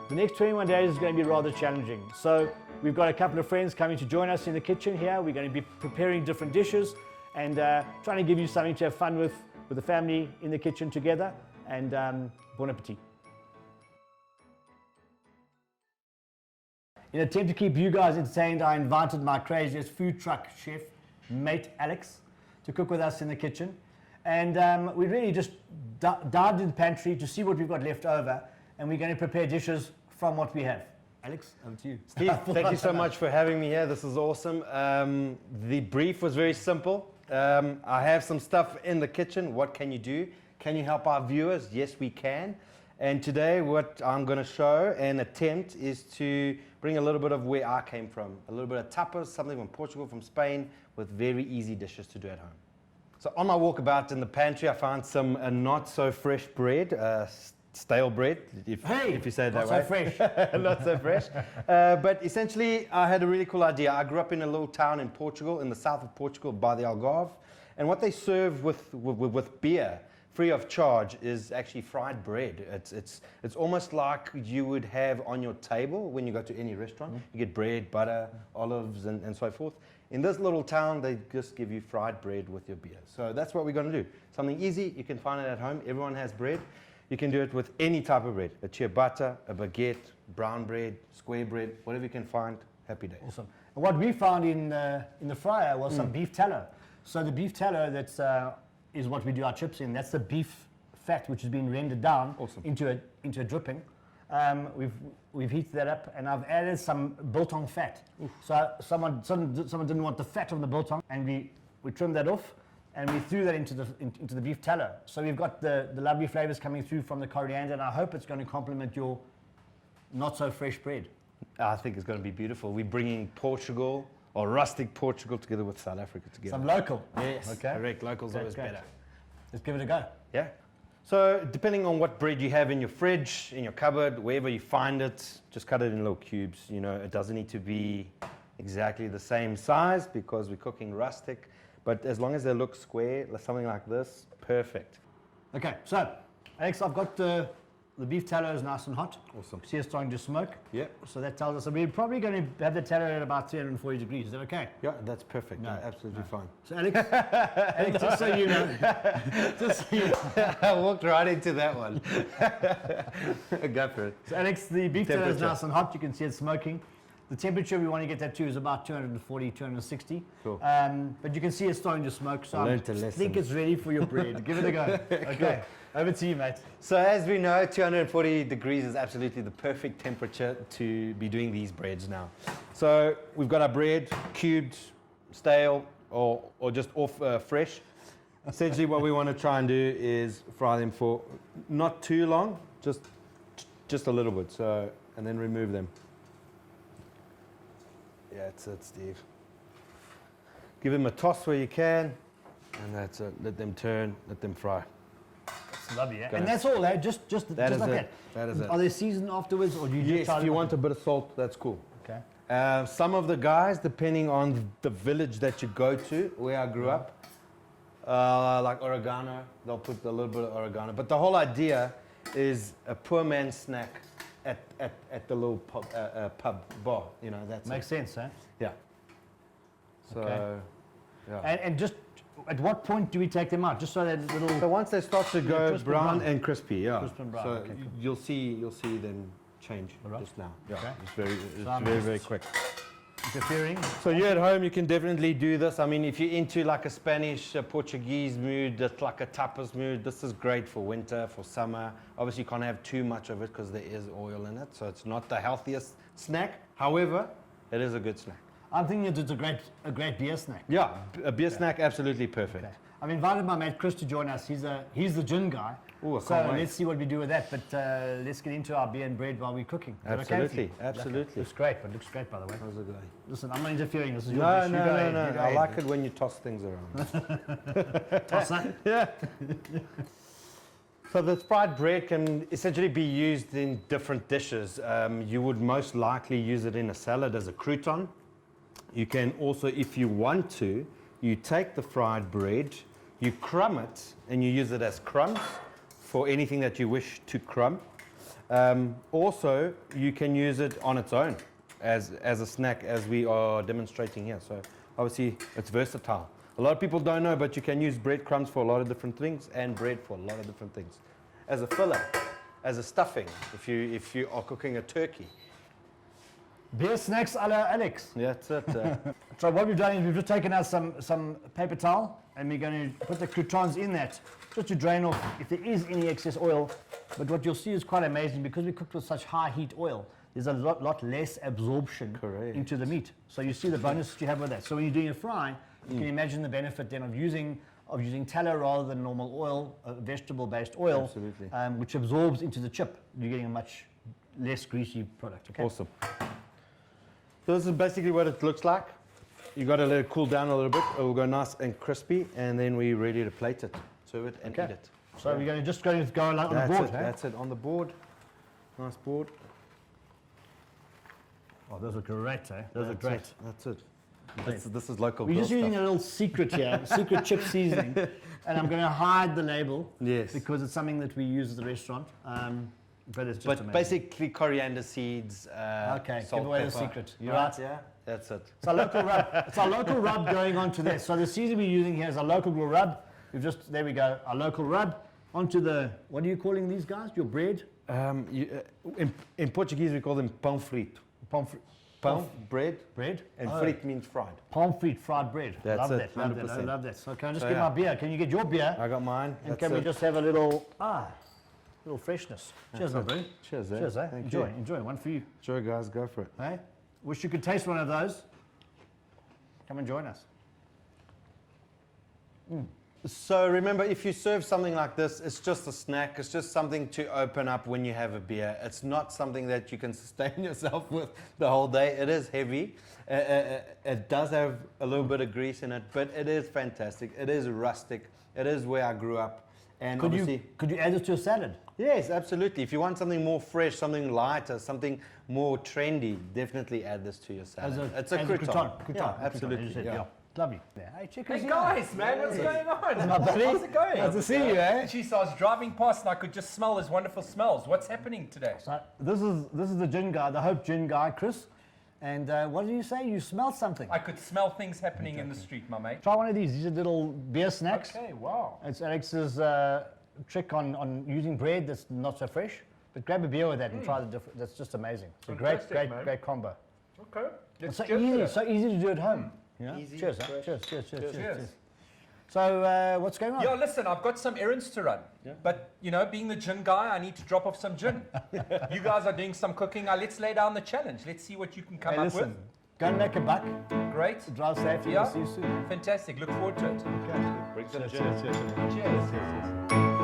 the next 21 days is going to be rather challenging. So we've got a couple of friends coming to join us in the kitchen here. We're going to be preparing different dishes and trying to give you something to have fun with the family in the kitchen together. And bon appetit. In an attempt to keep you guys entertained, I invited my craziest food truck chef, mate Alex, to cook with us in the kitchen. And we really just dived in the pantry to see what we've got left over, and we're going to prepare dishes from what we have. Alex, over to you. Steve, thank you so much for having me here. This is awesome. The brief was very simple. I have some stuff in the kitchen. What can you do? Can you help our viewers? Yes, we can. And today what I'm going to show and attempt is to bring a little bit of where I came from. A little bit of tapas, something from Portugal, from Spain, with very easy dishes to do at home. So on my walkabout in the pantry, I found some not so fresh bread, stale bread, if you say it that way. Not so fresh. Not so fresh. But essentially, I had a really cool idea. I grew up in a little town in Portugal, in the south of Portugal, by the Algarve. And what they serve with beer, free of charge, is actually fried bread. It's almost like you would have on your table when you go to any restaurant. You get bread, butter, olives, and so forth. In this little town, they just give you fried bread with your beer. So that's what we're going to do. Something easy. You can find it at home. Everyone has bread. You can do it with any type of bread. A ciabatta, a baguette, brown bread, square bread, whatever you can find. Happy days. Awesome. And what we found in the fryer was some beef tallow. So the beef tallow is what we do our chips in. That's the beef fat which has been rendered down into a dripping. We've heated that up, and I've added some biltong fat. Oof. So someone didn't want the fat of the biltong, and we trimmed that off, and we threw that into the beef tallow. So we've got the lovely flavors coming through from the coriander, and I hope it's going to complement your not so fresh bread. I think it's going to be beautiful. We're bringing Portugal, or rustic Portugal, together with South Africa together. Some local. Yes, okay. Correct. Local's always better. Let's give it a go. Yeah. So depending on what bread you have in your fridge, in your cupboard, wherever you find it, just cut it in little cubes. You know, it doesn't need to be exactly the same size because we're cooking rustic, but as long as they look square, something like this, perfect. Okay, so Alex, I've got the beef tallow is nice and hot. Awesome. See it's starting to smoke. Yeah. So that tells us that we're probably going to have the tallow at about 340 degrees. Is that okay? Yeah, that's perfect. No, absolutely fine. So Alex, just so you know, I walked right into that one. Go for it. So Alex, the beef tallow is nice and hot. You can see it smoking. The temperature we want to get that to is about 240, 260. Cool. But you can see it's starting to smoke, so I think it's ready for your bread. Give it a go. Okay, over to you, mate. So as we know, 240 degrees is absolutely the perfect temperature to be doing these breads now. So we've got our bread, cubed, stale, or just off fresh. Essentially what we want to try and do is fry them for not too long, just a little bit, so, and then remove them. Yeah, that's it, Steve. Give them a toss where you can, and that's it. Let them turn, let them fry. That's lovely, yeah? And that's all, eh? Just like that. That is it. Are they seasoned afterwards, or do you just if you want a bit of salt, that's cool. Okay. Some of the guys, depending on the village that you go to, where I grew up, like oregano, they'll put a little bit of oregano. But the whole idea is a poor man's snack at the little pub bar, you know. That makes sense, eh? Yeah. So, okay. yeah. And just at what point do we take them out? Just so that little. So once they start to go brown and crispy, yeah. Crisp and brown. So okay, cool. you'll see them change just now. Yeah. Okay. It's very quick. Interfering. So you at home, you can definitely do this. I mean, if you're into like a Spanish, Portuguese mood, that's like a tapas mood, this is great for winter, for summer. Obviously, you can't have too much of it because there is oil in it, so it's not the healthiest snack. However, it is a good snack. I'm thinking it's a great beer snack. Yeah, a beer snack, absolutely perfect. Okay. I've invited my mate Chris to join us. He's the gin guy. Ooh, so let's see what we do with that. But let's get into our beer and bread while we're cooking. Absolutely, okay? absolutely. Looks great, but looks great by the way. How's it going? Listen, I'm not interfering. This is your dish. No. I like it when you toss things around. Toss that? Yeah. So the fried bread can essentially be used in different dishes. You would most likely use it in a salad as a crouton. You can also, if you want to, you take the fried bread, you crumb it, and you use it as crumbs for anything that you wish to crumb. Also, you can use it on its own as a snack, as we are demonstrating here. So obviously, it's versatile. A lot of people don't know, but you can use breadcrumbs for a lot of different things, and bread for a lot of different things. As a filler, as a stuffing, if you are cooking a turkey. Beer snacks a la Alex. Yeah, that's it. So what we've done is we've just taken out some paper towel, and we're going to put the croutons in that, just to drain off if there is any excess oil. But what you'll see is quite amazing, because we cooked with such high heat oil, there's a lot less absorption into the meat. So you see the bonus that you have with that. So when you're doing a fry, you can imagine the benefit then of using tallow rather than normal oil, vegetable-based oil, which absorbs into the chip. You're getting a much less greasy product. Okay? Awesome. So this is basically what it looks like. You got to let it cool down a little bit. It will go nice and crispy, and then we're ready to plate it, serve it, and eat it. So we're going to go along on the board. That's it, on the board. Nice board. Oh, those are great, eh? Those are great. That's it. This is local. We're just using a little secret here, secret chip seasoning, and I'm going to hide the label. Yes. Because it's something that we use at the restaurant. But it's just amazing. Basically coriander seeds. Okay, salt, give away the pepper. secret. You're right. Yeah. That's it. It's our local rub. It's our local rub going on to this. So the season we're using here is our local rub. There we go, our local rub. Onto the, what are you calling these guys? Your bread? In Portuguese we call them pão frito. Pão, bread. Bread? And frito means fried. Pão frito, fried bread. That's love it, that, love 100%. that. I love that. So can I just get my beer? Can you get your beer? I got mine. And can we just have a little freshness? Cheers, my bro. Cheers, eh? Cheers, eh? Thank Enjoy, you. enjoy. One for you. Enjoy, guys. Go for it. Hey? Wish you could taste one of those. Come and join us. So remember, if you serve something like this, it's just a snack. It's just something to open up when you have a beer. It's not something that you can sustain yourself with the whole day. It is heavy. It does have a little bit of grease in it, but it is fantastic. It is rustic. It is where I grew up. And Could you add this to a salad? Yes, absolutely. If you want something more fresh, something lighter, something more trendy, definitely add this to your salad. It's a crouton. Yeah, absolutely. Yeah. Lovely. Yeah. Hey, check us Hey out. guys, man, what's going on? buddy. How's it going? Nice to see you, eh? Jeez, I was driving past and I could just smell his wonderful smells. What's happening today? So this is the gin guy, the Hope gin guy, Chris. And what did you say? You smelled something. I could smell things happening in the street, my mate. Try one of these. These are little beer snacks. Okay, wow. It's Alex's trick on using bread that's not so fresh. But grab a beer with that and try the different. That's just amazing. It's a great combo. Okay. It's so easy to do at home. Yeah? Easy, Cheers, fresh. cheers. So what's going on? Yeah, listen, I've got some errands to run. Yeah. But, you know, being the gin guy, I need to drop off some gin. You guys are doing some cooking. Now, let's lay down the challenge. Let's see what you can come up with. Go and make a buck. Great. Drive safely. Yeah. We'll see you soon. Fantastic. Look forward to it. Okay. Bring some Cheers, gin. cheers, cheers. Cheers.